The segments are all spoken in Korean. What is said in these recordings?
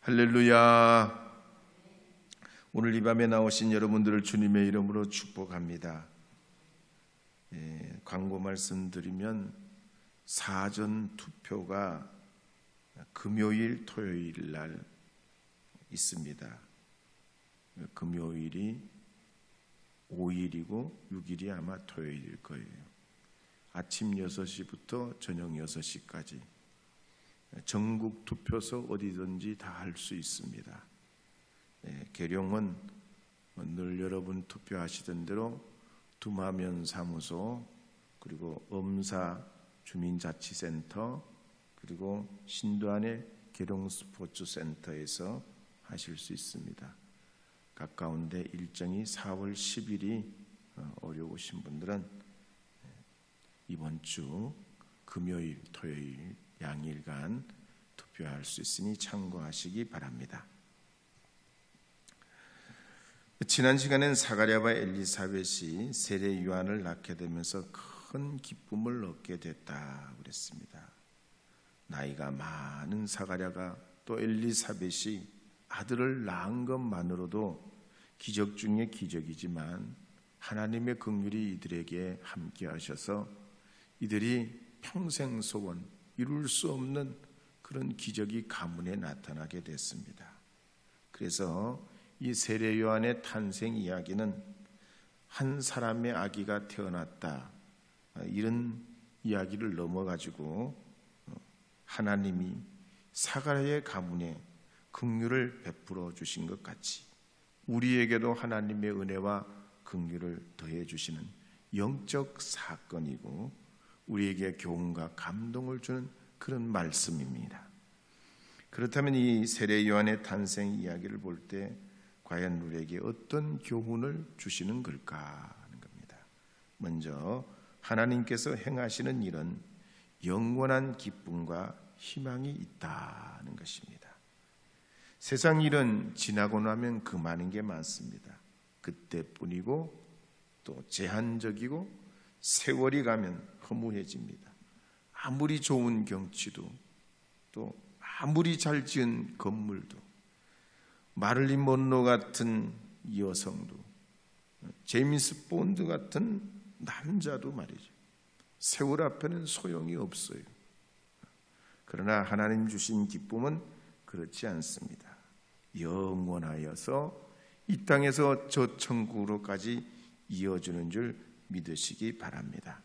할렐루야. 오늘 이 밤에 나오신 여러분들을 주님의 이름으로 축복합니다. 광고 말씀드리면 사전 투표가 금요일, 토요일 날 있습니다. 금요일이 5일이고 6일이 아마 토요일일 거예요. 아침 6시부터 저녁 6시까지 전국 투표소 어디든지 다 할 수 있습니다. 계룡은 늘 여러분 투표하시던 대로 두마면 사무소, 그리고 엄사 주민자치센터, 그리고 신도안의 계룡 스포츠센터에서 하실 수 있습니다. 가까운데 일정이 4월 10일이 어려우신 분들은 이번 주 금요일, 토요일 양일간 투표할 수 있으니 참고하시기 바랍니다. 지난 시간엔 사가랴와 엘리사벳이 세례 요한을 낳게 되면서 큰 기쁨을 얻게 됐다 그랬습니다. 나이가 많은 사가랴가 또 엘리사벳이 아들을 낳은 것만으로도 기적 중에 기적이지만 하나님의 긍휼이 이들에게 함께 하셔서 이들이 평생 소원 이룰 수 없는 그런 기적이 가문에 나타나게 됐습니다. 그래서 이 세례 요한의 탄생 이야기는 한 사람의 아기가 태어났다, 이런 이야기를 넘어가지고 하나님이 사가랴의 가문에 긍휼을 베풀어 주신 것 같이 우리에게도 하나님의 은혜와 긍휼을 더해 주시는 영적 사건이고 우리에게 교훈과 감동을 주는 그런 말씀입니다. 그렇다면 이 세례 요한의 탄생 이야기를 볼 때 과연 우리에게 어떤 교훈을 주시는 걸까 하는 겁니다. 먼저 하나님께서 행하시는 일은 영원한 기쁨과 희망이 있다는 것입니다. 세상 일은 지나고 나면 그만인 게 많습니다. 그때뿐이고 또 제한적이고 세월이 가면 허무해집니다. 아무리 좋은 경치도 또 아무리 잘 지은 건물도 마를린 먼로 같은 여성도 제임스 본드 같은 남자도 말이죠. 세월 앞에는 소용이 없어요. 그러나 하나님 주신 기쁨은 그렇지 않습니다. 영원하여서 이 땅에서 저 천국으로까지 이어주는 줄 믿으시기 바랍니다.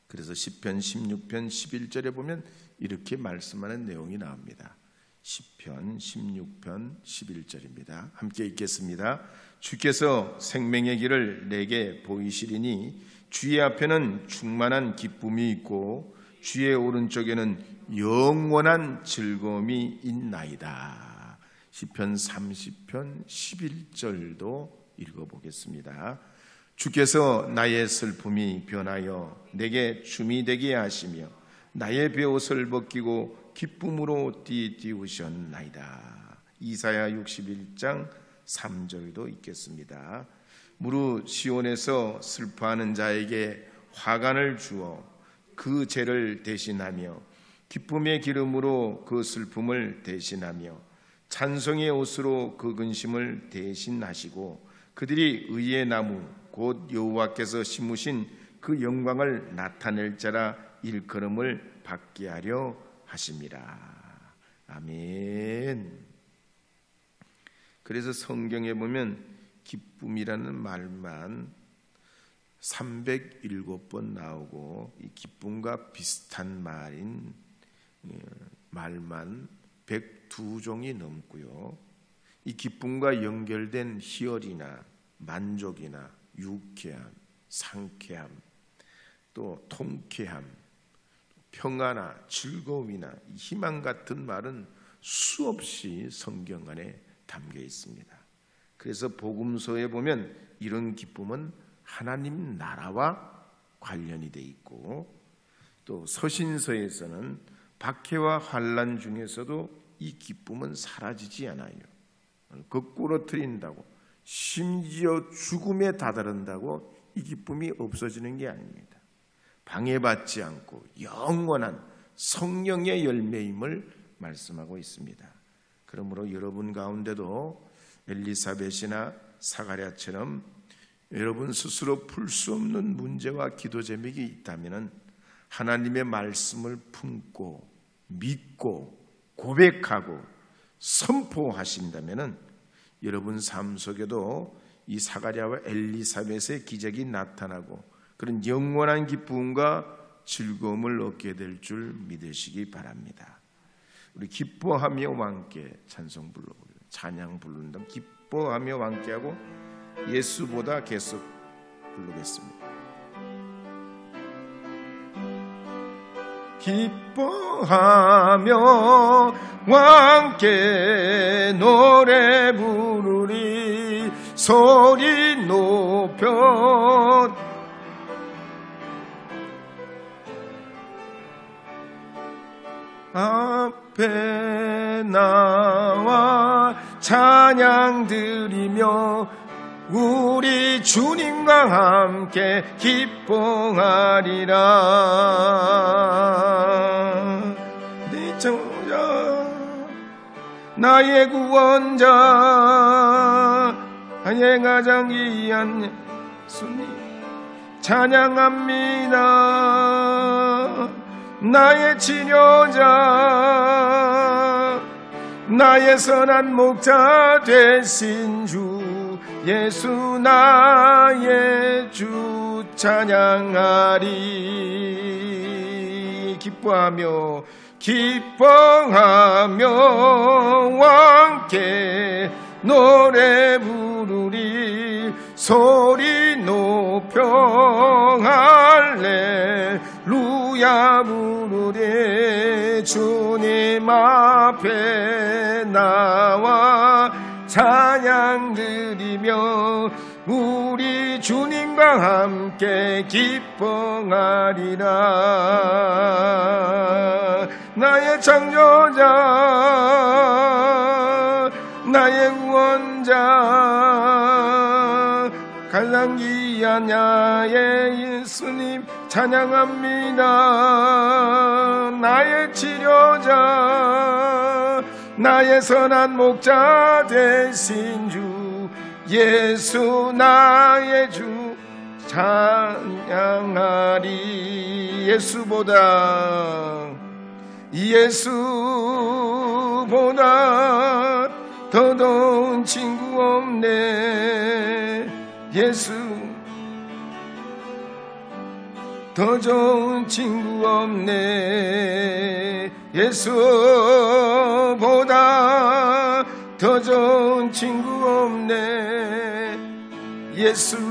그래서 시편 16편 11절에 보면 이렇게 말씀하는 내용이 나옵니다. 시편 16편 11절입니다. 함께 읽겠습니다. 주께서 생명의 길을 내게 보이시리니 주의 앞에는 충만한 기쁨이 있고 주의 오른쪽에는 영원한 즐거움이 있나이다. 시편 30편 11절도 읽어보겠습니다. 주께서 나의 슬픔이 변하여 내게 춤이 되게 하시며 나의 베옷을 벗기고 기쁨으로 띠우셨나이다. 이사야 61장 3절도 읽겠습니다. 무릇 시온에서 슬퍼하는 자에게 화관을 주어 그 죄를 대신하며 기쁨의 기름으로 그 슬픔을 대신하며 찬송의 옷으로 그 근심을 대신하시고 그들이 의의 나무 곧 여호와께서 심으신 그 영광을 나타낼 자라 일컬음을 받게 하려 하심이라. 아멘. 그래서 성경에 보면 기쁨이라는 말만 307번 나오고 이 기쁨과 비슷한 말인 말만 102종이 넘고요. 이 기쁨과 연결된 희열이나 만족이나 유쾌함, 상쾌함, 또 통쾌함, 평화나 즐거움이나 희망 같은 말은 수없이 성경 안에 담겨 있습니다. 그래서 복음서에 보면 이런 기쁨은 하나님 나라와 관련이 돼 있고 또 서신서에서는 박해와 환난 중에서도 이 기쁨은 사라지지 않아요. 거꾸로 트인다고 심지어 죽음에 다다른다고 이 기쁨이 없어지는 게 아닙니다. 방해받지 않고 영원한 성령의 열매임을 말씀하고 있습니다. 그러므로 여러분 가운데도 엘리사벳이나 사가랴처럼 여러분 스스로 풀 수 없는 문제와 기도 제목이 있다면 하나님의 말씀을 품고 믿고 고백하고 선포하신다면 여러분 삶 속에도 이 사가랴와 엘리사벳의 기적이 나타나고 그런 영원한 기쁨과 즐거움을 얻게 될 줄 믿으시기 바랍니다. 우리 기뻐하며 함께 찬송 불러보려 찬양 부른다. 기뻐하며 함께하고 예수보다 계속 부르겠습니다. 기뻐하며 함께 노래 부르리 소리 높여 앞에 나와 찬양 드리며 우리 주님과 함께 기뻐하리라. 네 청자 나의 구원자 나의 가장 귀한 예수님 찬양합니다. 나의 치료자 나의 선한 목자 되신 주 예수 나의 주 찬양하리. 기뻐하며 함께 노래 부르리 소리 높여 할렐루야 부르리. 주님 앞에 나와 찬양 드리며 우리 주님과 함께 기뻐하리라. 나의 창조자 나의 구원자 가장 귀한 나의 예수님 찬양합니다. 나의 치료자 나의 선한 목자 되신 주 예수 나의 주 찬양하리. 예수보다 더 좋은 친구 없네. 예수 더 좋은 친구 없네. 예수보다 더 좋은 친구 없네. 예수보다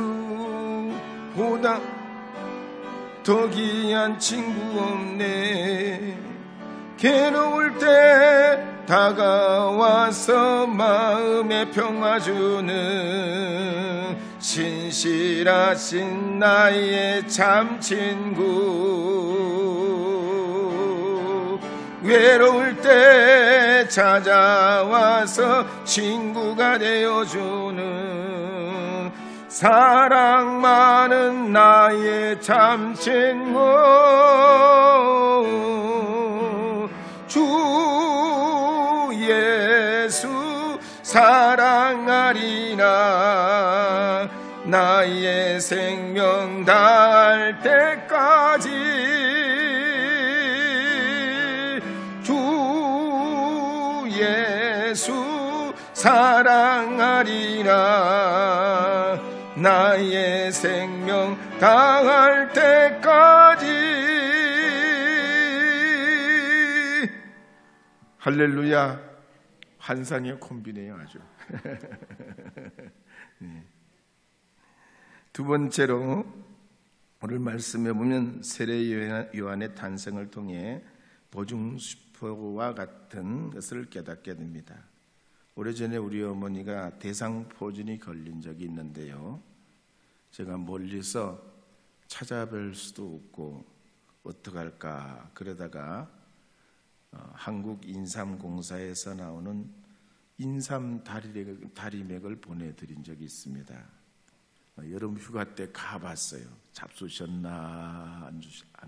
더 귀한 친구 없네. 괴로울 때 다가와서 마음에 평화 주는 신실하신 나의 참 친구. 외로울 때 찾아와서 친구가 되어주는 사랑 많은 나의 참 친구. 주 예수 사랑하리라. 나의 생명 다할 때까지 주 예수 사랑하리라. 나의 생명 다할 때까지. 할렐루야. 환상의 콤비네요 아주. 네. 두 번째로 오늘 말씀해 보면 세례 요한의 탄생을 통해 보증수표와 같은 것을 깨닫게 됩니다. 오래전에 우리 어머니가 대상포진이 걸린 적이 있는데요, 제가 멀리서 찾아뵐 수도 없고 어떡할까 그러다가 한국 인삼공사에서 나오는 인삼 다리맥을 보내드린 적이 있습니다. 여름 휴가 때 가봤어요. 잡수셨나 안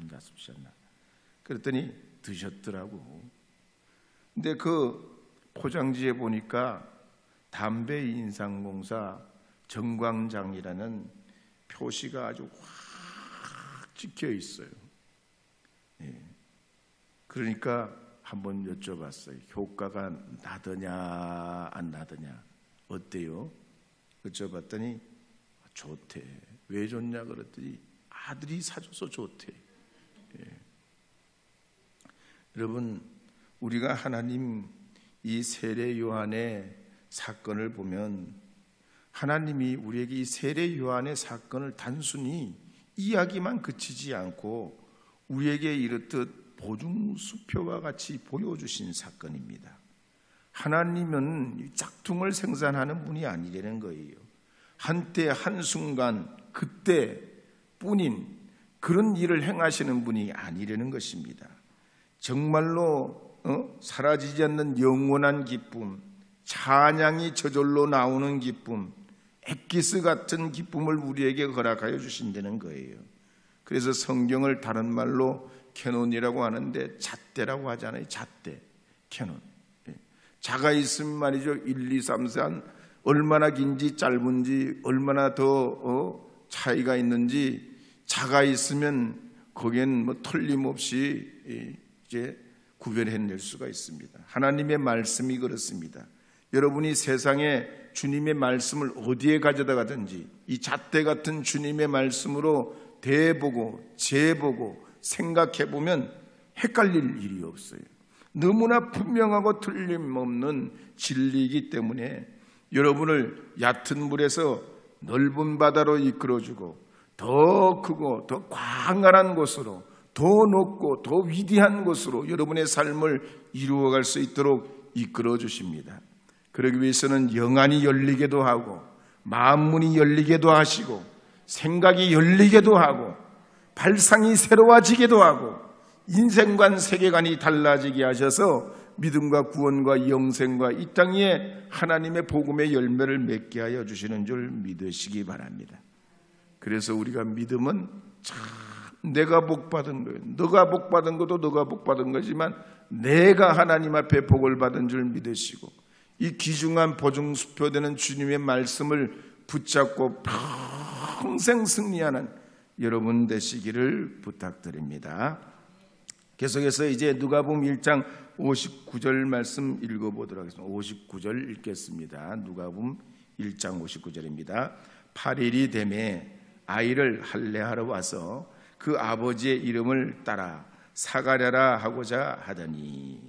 잡수셨나 그랬더니 드셨더라고. 근데 그 포장지에 보니까 담배 인상공사 정광장이라는 표시가 아주 확 찍혀 있어요. 그러니까 한번 여쭤봤어요. 효과가 나더냐 안 나더냐, 어때요? 여쭤봤더니 좋대. 왜 좋냐 그랬더니 아들이 사줘서 좋대. 여러분, 우리가 하나님 이 세례 요한의 사건을 보면 하나님이 우리에게 이 세례 요한의 사건을 단순히 이야기만 그치지 않고 우리에게 이렇듯 보증수표와 같이 보여주신 사건입니다. 하나님은 짝퉁을 생산하는 분이 아니라는 거예요. 한때 한순간 그때뿐인 그런 일을 행하시는 분이 아니라는 것입니다. 정말로 사라지지 않는 영원한 기쁨, 찬양이 저절로 나오는 기쁨, 엑기스 같은 기쁨을 우리에게 허락하여 주신다는 거예요. 그래서 성경을 다른 말로 캐논이라고 하는데 잣대라고 하잖아요. 잣대, 캐논. 자가 있으면 말이죠. 1, 2, 3, 4 얼마나 긴지 짧은지 얼마나 더 차이가 있는지 자가 있으면 거기엔 뭐 틀림없이 이제 구별해낼 수가 있습니다. 하나님의 말씀이 그렇습니다. 여러분이 세상에 주님의 말씀을 어디에 가져다 가든지 이 잣대 같은 주님의 말씀으로 대보고 재보고 생각해보면 헷갈릴 일이 없어요. 너무나 분명하고 틀림없는 진리이기 때문에 여러분을 얕은 물에서 넓은 바다로 이끌어주고 더 크고 더 광활한 곳으로 더 높고 더 위대한 곳으로 여러분의 삶을 이루어갈 수 있도록 이끌어 주십니다. 그러기 위해서는 영안이 열리게도 하고 마음문이 열리게도 하시고 생각이 열리게도 하고 발상이 새로워지게도 하고 인생관 세계관이 달라지게 하셔서 믿음과 구원과 영생과 이 땅에 하나님의 복음의 열매를 맺게 하여 주시는 줄 믿으시기 바랍니다. 그래서 우리가 믿음은 참 내가 복받은 거예요. 너가 복받은 것도 너가 복받은 거지만 내가 하나님 앞에 복을 받은 줄 믿으시고 이 귀중한 보증수표되는 주님의 말씀을 붙잡고 평생 승리하는 여러분 되시기를 부탁드립니다. 계속해서 이제 누가복음 1장 59절 말씀 읽어보도록 하겠습니다. 59절 읽겠습니다. 누가복음 1장 59절입니다. 8일이 되매 아이를 할례하러 와서 그 아버지의 이름을 따라 사가랴라 하고자 하더니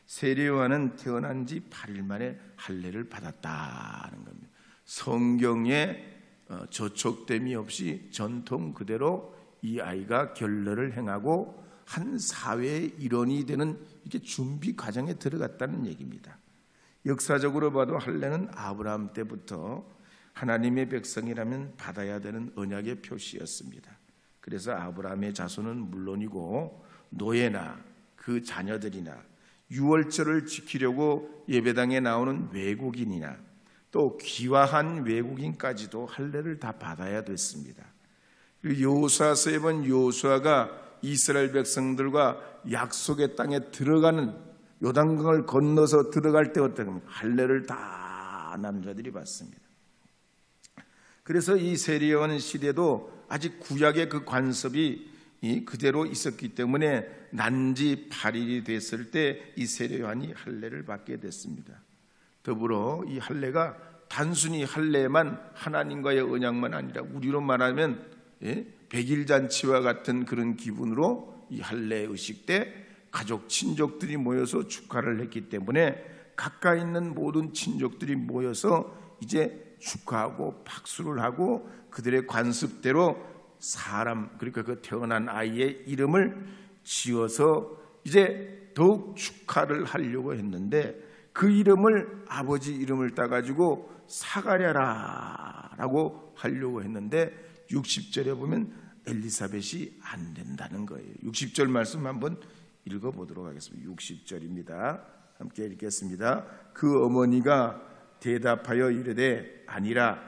세례 요한은 태어난 지 8일 만에 할례를 받았다는 겁니다. 성경에 저촉됨이 없이 전통 그대로 이 아이가 결례를 행하고 한 사회의 일원이 되는 이게 준비 과정에 들어갔다는 얘기입니다. 역사적으로 봐도 할례는 아브라함 때부터 하나님의 백성이라면 받아야 되는 언약의 표시였습니다. 그래서 아브라함의 자손은 물론이고 노예나 그 자녀들이나 유월절을 지키려고 예배당에 나오는 외국인이나 또 귀화한 외국인까지도 할례를 다 받아야 됐습니다. 그리고 여호수아서에 본 여호수아가 이스라엘 백성들과 약속의 땅에 들어가는 요단강을 건너서 들어갈 때 어떻게 할례를 다 남자들이 받습니다. 그래서 이 세례 요한 시대도 아직 구약의 그 관습이 그대로 있었기 때문에 난지 8일이 됐을 때 이 세례 요한이 할례를 받게 됐습니다. 더불어 이 할례가 단순히 할례만 하나님과의 언약만 아니라 우리로 말하면 백일잔치와 같은 그런 기분으로 이 할례 의식 때 가족 친족들이 모여서 축하를 했기 때문에 가까이 있는 모든 친족들이 모여서 이제 축하하고 박수를 하고 그들의 관습대로 사람 그러니까 그 태어난 아이의 이름을 지어서 이제 더욱 축하를 하려고 했는데 그 이름을 아버지 이름을 따가지고 사가랴라라고 하려고 했는데 60절에 보면 엘리사벳이 안 된다는 거예요. 60절 말씀 한번 읽어보도록 하겠습니다. 60절입니다. 함께 읽겠습니다. 그 어머니가 대답하여 이르되 아니라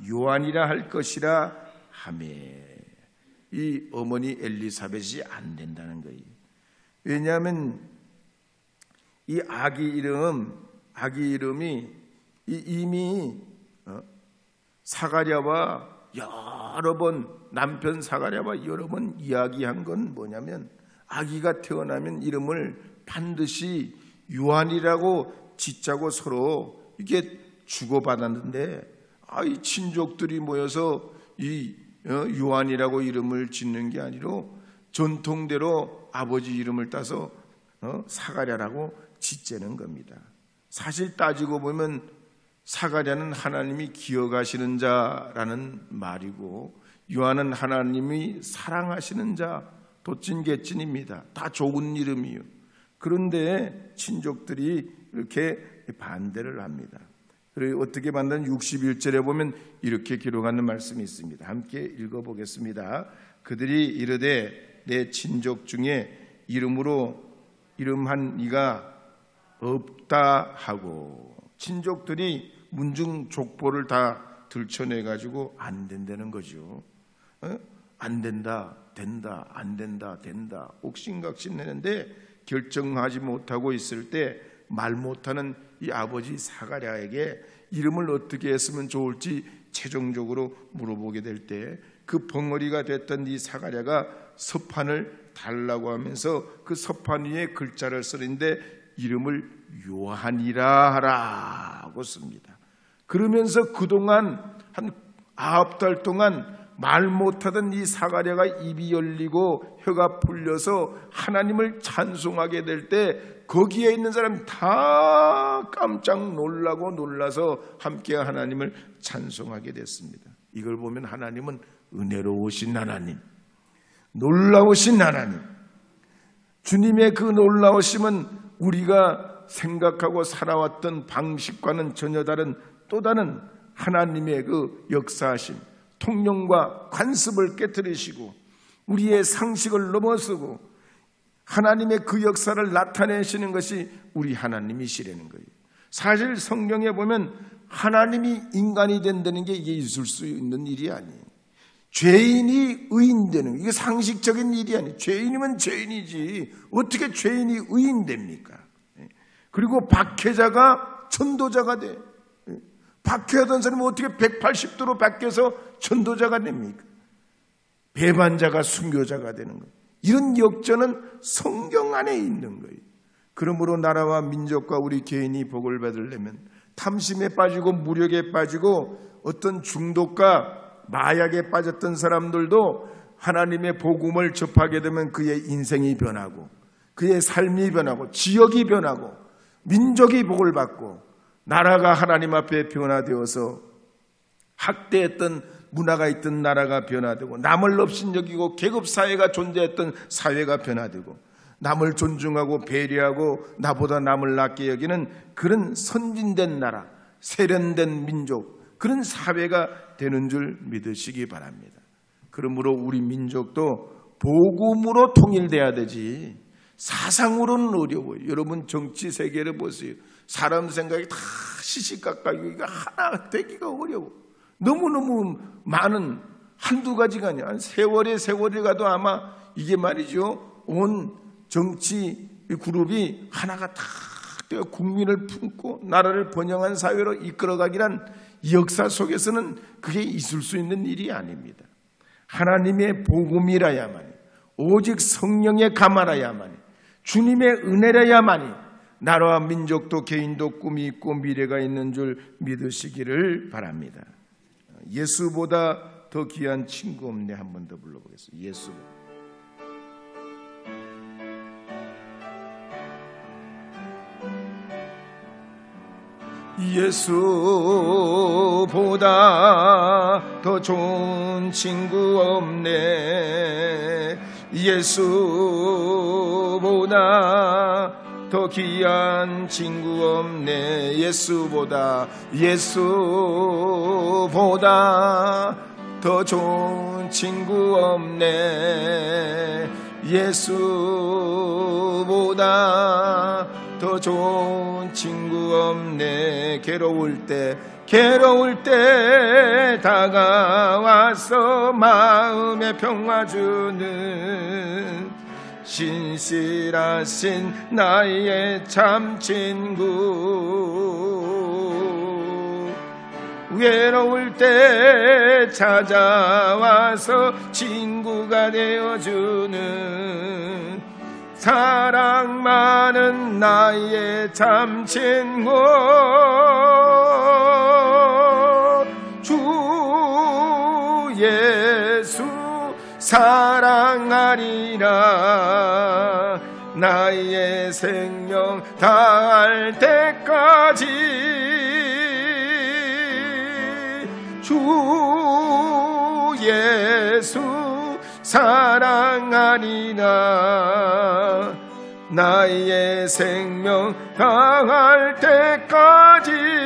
요한이라 할 것이라 하매 이 어머니 엘리사벳이 안 된다는 거예요. 왜냐하면 이 아기 이름 아기 이름이 이미 사가랴와 여러 번, 남편 사가랴와 여러 번 이야기한 건 뭐냐면, 아기가 태어나면 이름을 반드시 요한이라고 짓자고 서로 이게 주고받았는데, 이 친족들이 모여서 이 요한이라고 이름을 짓는 게 아니라 전통대로 아버지 이름을 따서 사가랴라고 짓자는 겁니다. 사실 따지고 보면 사가랴는 하나님이 기억하시는 자라는 말이고, 요한은 하나님이 사랑하시는 자, 도찐개찐입니다. 다 좋은 이름이요. 그런데 친족들이 이렇게 반대를 합니다. 그리고 어떻게 만든 61절에 보면 이렇게 기록하는 말씀이 있습니다. 함께 읽어보겠습니다. 그들이 이르되 내 친족 중에 이름한 이가 없다 하고, 친족들이 문중 족보를 다 들춰내가지고 안 된다는 거죠. 안 된다, 된다, 안 된다, 된다, 옥신각신 내는데 결정하지 못하고 있을 때 말 못하는 이 아버지 사가랴에게 이름을 어떻게 했으면 좋을지 최종적으로 물어보게 될 때, 그 벙어리가 됐던 이 사가랴가 서판을 달라고 하면서 그 서판 위에 글자를 쓰는데 이름을 요한이라 하라고 씁니다. 그러면서 그동안 한 9달 동안 말 못하던 이 사가랴가 입이 열리고 혀가 풀려서 하나님을 찬송하게 될 때 거기에 있는 사람이 다 깜짝 놀라서 함께 하나님을 찬송하게 됐습니다. 이걸 보면 하나님은 은혜로우신 하나님, 놀라우신 하나님, 주님의 그 놀라우심은 우리가 생각하고 살아왔던 방식과는 전혀 다른 또 다른 하나님의 그 역사하심, 통념과 관습을 깨뜨리시고 우리의 상식을 넘어서고 하나님의 그 역사를 나타내시는 것이 우리 하나님이시라는 거예요. 사실 성경에 보면 하나님이 인간이 된다는 게 이게 있을 수 있는 일이 아니에요. 죄인이 의인되는, 이게 상식적인 일이 아니에요. 죄인이면 죄인이지 어떻게 죄인이 의인 됩니까? 그리고 박해자가 전도자가 돼. 박해하던 사람은 어떻게 180도로 바뀌어서 전도자가 됩니까? 배반자가 순교자가 되는 거예요. 이런 역전은 성경 안에 있는 거예요. 그러므로 나라와 민족과 우리 개인이 복을 받으려면 탐심에 빠지고 무력에 빠지고 어떤 중독과 마약에 빠졌던 사람들도 하나님의 복음을 접하게 되면 그의 인생이 변하고 그의 삶이 변하고 지역이 변하고 민족이 복을 받고 나라가 하나님 앞에 변화되어서 학대했던 문화가 있던 나라가 변화되고 남을 업신여기고 계급사회가 존재했던 사회가 변화되고 남을 존중하고 배려하고 나보다 남을 낮게 여기는 그런 선진된 나라, 세련된 민족, 그런 사회가 되는 줄 믿으시기 바랍니다. 그러므로 우리 민족도 복음으로 통일돼야 되지 사상으로는 어려워요. 여러분 정치 세계를 보세요. 사람 생각이 다 시시각각이고 하나 되기가 어려워. 너무너무 많은 한두 가지가 아니야. 세월에 가도 아마 이게 말이죠. 온 정치 그룹이 하나가 다 되어 국민을 품고 나라를 번영한 사회로 이끌어가기란 이 역사 속에서는 그게 있을 수 있는 일이 아닙니다. 하나님의 복음이라야만이, 오직 성령의 감화라야만이, 주님의 은혜라야만이 나라와 민족도 개인도 꿈이 있고 미래가 있는 줄 믿으시기를 바랍니다. 예수보다 더 귀한 친구 없네. 한 번 더 불러보겠습니다. 예수보다. 예수보다 더 좋은 친구 없네. 예수보다 더 귀한 친구 없네. 예수보다 더 좋은 친구 없네. 예수보다 더 좋은 친구 없네. 괴로울 때 다가와서 마음의 평화 주는 신실하신 나의 참 친구. 외로울 때 찾아와서 친구가 되어주는 사랑 많은 나의 참 친구. 주 예수 사랑하리라. 나의 생명 다할 때까지 주 예수 사랑하리라. 나의 생명 다할 때까지.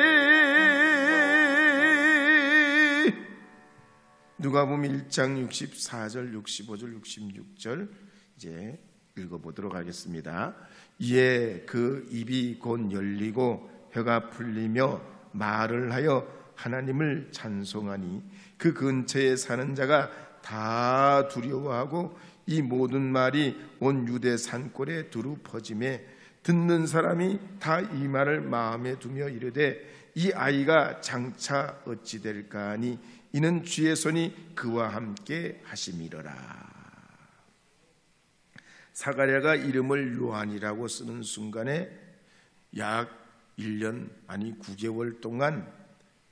누가복음 1장 64절, 65절, 66절 이제 읽어보도록 하겠습니다. 이에 그 입이 곧 열리고 혀가 풀리며 말을 하여 하나님을 찬송하니 그 근처에 사는 자가 다 두려워하고 이 모든 말이 온 유대 산골에 두루 퍼지매 듣는 사람이 다 이 말을 마음에 두며 이르되 이 아이가 장차 어찌 될까 하니 이는 주의 손이 그와 함께 하심이로라. 사가랴가 이름을 요한이라고 쓰는 순간에 약 1년 아니 9개월 동안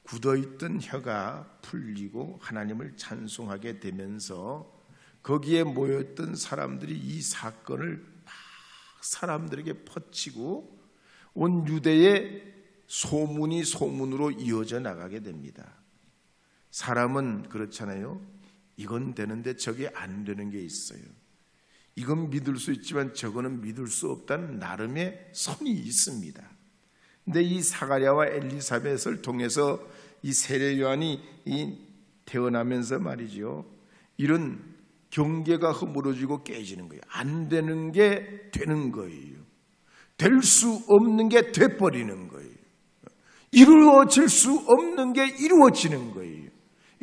굳어있던 혀가 풀리고 하나님을 찬송하게 되면서 거기에 모였던 사람들이 이 사건을 막 사람들에게 퍼치고 온 유대에 소문이 소문으로 이어져 나가게 됩니다. 사람은 그렇잖아요. 이건 되는데 저게 안 되는 게 있어요. 이건 믿을 수 있지만 저거는 믿을 수 없다는 나름의 선이 있습니다. 근데 이 사가랴와 엘리사벳을 통해서 이 세례 요한이 태어나면서 말이죠, 이런 경계가 허물어지고 깨지는 거예요. 안 되는 게 되는 거예요. 될 수 없는 게 돼버리는 거예요. 이루어질 수 없는 게 이루어지는 거예요.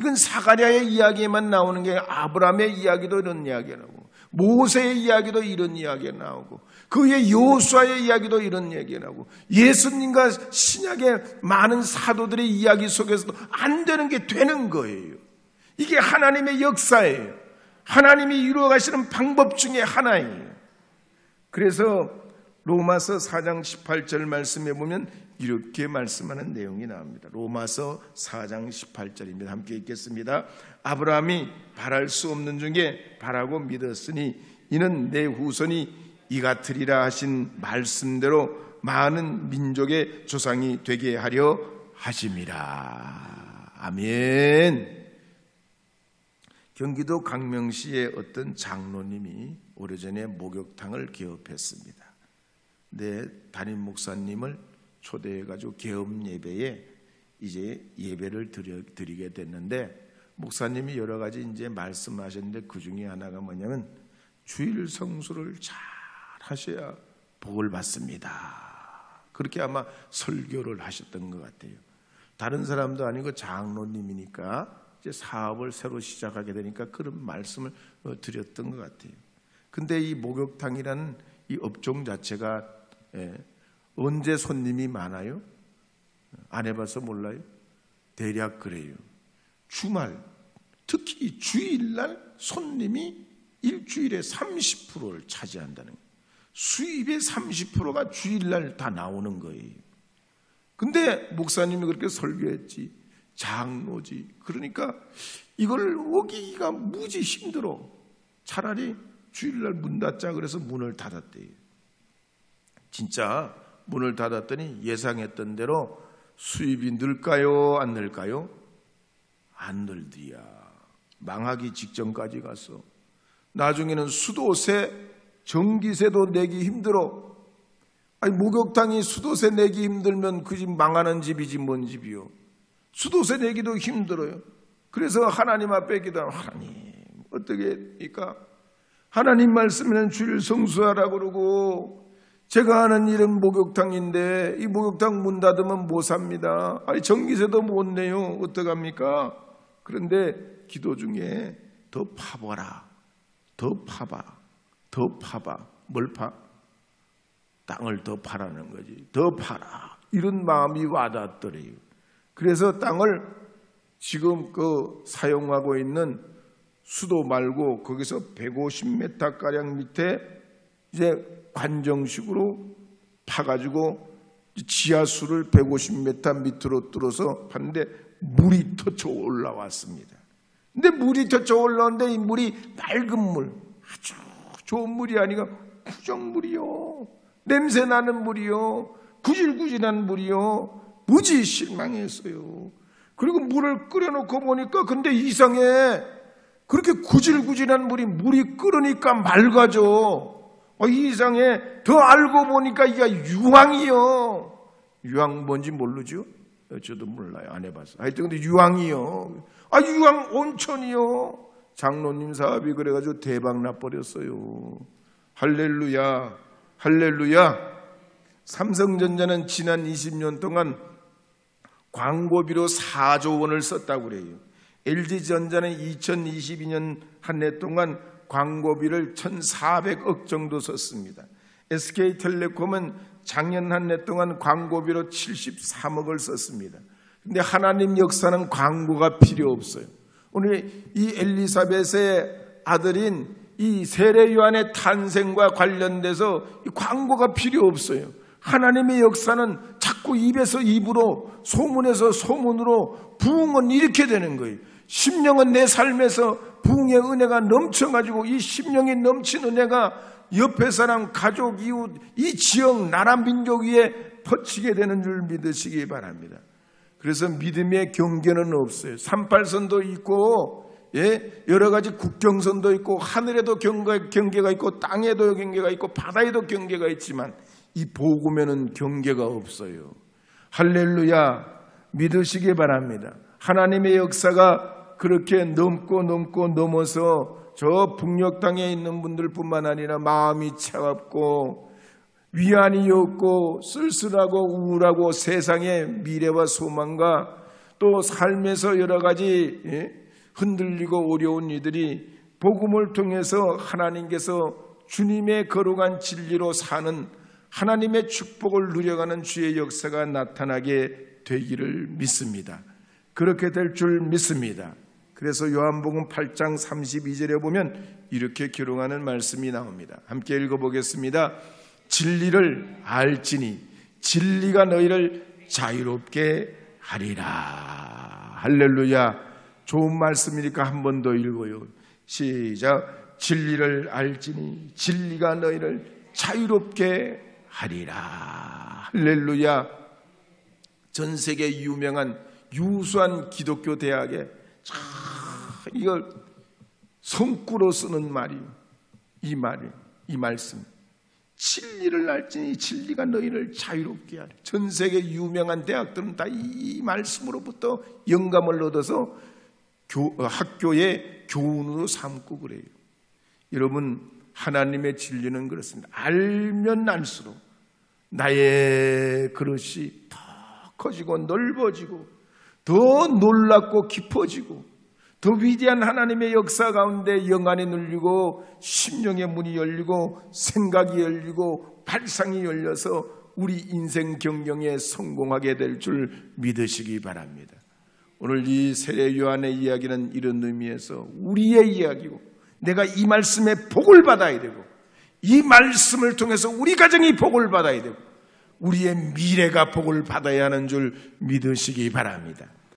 이건 사가랴의 이야기에만 나오는 게 아브라함의 이야기도 이런 이야기가 나오고 모세의 이야기도 이런 이야기가 나오고 그의 여호수아의 이야기도 이런 이야기가 나오고 예수님과 신약의 많은 사도들의 이야기 속에서도 안 되는 게 되는 거예요. 이게 하나님의 역사예요. 하나님이 이루어 가시는 방법 중에 하나예요. 그래서 로마서 4장 18절 말씀에 보면 이렇게 말씀하는 내용이 나옵니다. 로마서 4장 18절입니다. 함께 읽겠습니다. 아브라함이 바랄 수 없는 중에 바라고 믿었으니 이는 내 후손이 이 같으리라 하신 말씀대로 많은 민족의 조상이 되게 하려 하심이라. 아멘. 경기도 광명시의 어떤 장로님이 오래전에 목욕탕을 개업했습니다. 내 담임 목사님을 초대해가지고 개업 예배에 이제 예배를 드리게 됐는데 목사님이 여러 가지 이제 말씀하셨는데 그 중에 하나가 뭐냐면 주일 성수를 잘 하셔야 복을 받습니다. 그렇게 아마 설교를 하셨던 것 같아요. 다른 사람도 아니고 장로님이니까 이제 사업을 새로 시작하게 되니까 그런 말씀을 드렸던 것 같아요. 근데 이 목욕탕이라는 이 업종 자체가 언제 손님이 많아요? 안 해봐서 몰라요? 대략 그래요. 주말, 특히 주일날 손님이 일주일에 30%를 차지한다는 거예요. 수입의 30%가 주일날 다 나오는 거예요. 근데 목사님이 그렇게 설교했지, 장로지. 그러니까 이걸 오기가 무지 힘들어. 차라리 주일날 문 닫자 그래서 문을 닫았대요. 진짜 문을 닫았더니 예상했던 대로 수입이 늘까요? 안 늘까요? 안 늘디야. 망하기 직전까지 갔어. 나중에는 수도세, 전기세도 내기 힘들어. 아니 목욕탕이 수도세 내기 힘들면 그 집 망하는 집이지 뭔 집이요. 수도세 내기도 힘들어요. 그래서 하나님 앞에 기도하면 하나님 어떻게 합니까? 하나님 말씀에는 주일 성수하라고 그러고 제가 하는 일은 목욕탕인데 이 목욕탕 문 닫으면 못 삽니다. 아니 전기세도 못 내요. 어떡합니까? 그런데 기도 중에 더 파봐라. 더 파봐. 더 파봐. 뭘 파? 땅을 더 파라는 거지. 더 파라. 이런 마음이 와닿더래요. 그래서 땅을 지금 사용하고 있는 수도 말고 거기서 150m가량 밑에 이제 관정식으로 파가지고 지하수를 150m 밑으로 뚫어서 봤는데 물이 터쳐 올라왔습니다. 근데 물이 터쳐 올라오는데 이 물이 맑은 물, 아주 좋은 물이 아니라 구정물이요. 냄새 나는 물이요. 구질구질한 물이요. 무지 실망했어요. 그리고 물을 끓여놓고 보니까 근데 이상해. 그렇게 구질구질한 물이 끓으니까 맑아져. 이상해. 더 알고 보니까 이게 유황이요. 유황 뭔지 모르죠? 저도 몰라요. 안 해봤어. 하여튼 근데 유황이요. 유황 온천이요. 장로님 사업이 그래가지고 대박 나버렸어요. 할렐루야. 할렐루야. 삼성전자는 지난 20년 동안 광고비로 4조 원을 썼다고 그래요. LG전자는 2022년 한 해 동안 광고비를 1,400억 정도 썼습니다. SK텔레콤은 작년 한 해 동안 광고비로 73억을 썼습니다. 그런데 하나님 역사는 광고가 필요 없어요. 오늘 이 엘리사벳의 아들인 이 세례 요한의 탄생과 관련돼서 이 광고가 필요 없어요. 하나님의 역사는 자꾸 입에서 입으로, 소문에서 소문으로 부흥은 이렇게 되는 거예요. 심령은 내 삶에서 부흥의 은혜가 넘쳐가지고 이 심령이 넘친 은혜가 옆에 사람, 가족, 이웃, 이 지역, 나라, 민족 위에 퍼지게 되는 줄 믿으시기 바랍니다. 그래서 믿음의 경계는 없어요. 38선도 있고 여러 가지 국경선도 있고 하늘에도 경계가 있고 땅에도 경계가 있고 바다에도 경계가 있지만 이 복음에는 경계가 없어요. 할렐루야. 믿으시기 바랍니다. 하나님의 역사가 그렇게 넘어서 저 북녘 땅에 있는 분들뿐만 아니라 마음이 차갑고 위안이 없고 쓸쓸하고 우울하고 세상의 미래와 소망과 또 삶에서 여러 가지 흔들리고 어려운 이들이 복음을 통해서 하나님께서 주님의 거룩한 진리로 사는 하나님의 축복을 누려가는 주의 역사가 나타나게 되기를 믿습니다. 그렇게 될 줄 믿습니다. 그래서 요한복음 8장 32절에 보면 이렇게 기록하는 말씀이 나옵니다. 함께 읽어보겠습니다. 진리를 알지니 진리가 너희를 자유롭게 하리라. 할렐루야. 좋은 말씀이니까 한 번 더 읽어요. 시작. 진리를 알지니 진리가 너희를 자유롭게 하리라. 할렐루야. 전 세계 유명한 유수한 기독교 대학에 이걸 손구로 쓰는 말이에요. 이 말씀. 진리를 알지니 진리가 너희를 자유롭게 하리. 전 세계 유명한 대학들은 다 이 말씀으로부터 영감을 얻어서 학교의 교훈으로 삼고 그래요. 여러분, 하나님의 진리는 그렇습니다. 알면 알수록 나의 그릇이 더 커지고 넓어지고 더 놀랍고 깊어지고 더 위대한 하나님의 역사 가운데 영안이 눌리고 심령의 문이 열리고 생각이 열리고 발상이 열려서 우리 인생 경영에 성공하게 될 줄 믿으시기 바랍니다. 오늘 이 세례 요한의 이야기는 이런 의미에서 우리의 이야기고 내가 이 말씀에 복을 받아야 되고 이 말씀을 통해서 우리 가정이 복을 받아야 되고 우리의 미래가 복을 받아야 하는 줄 믿으시기 바랍니다.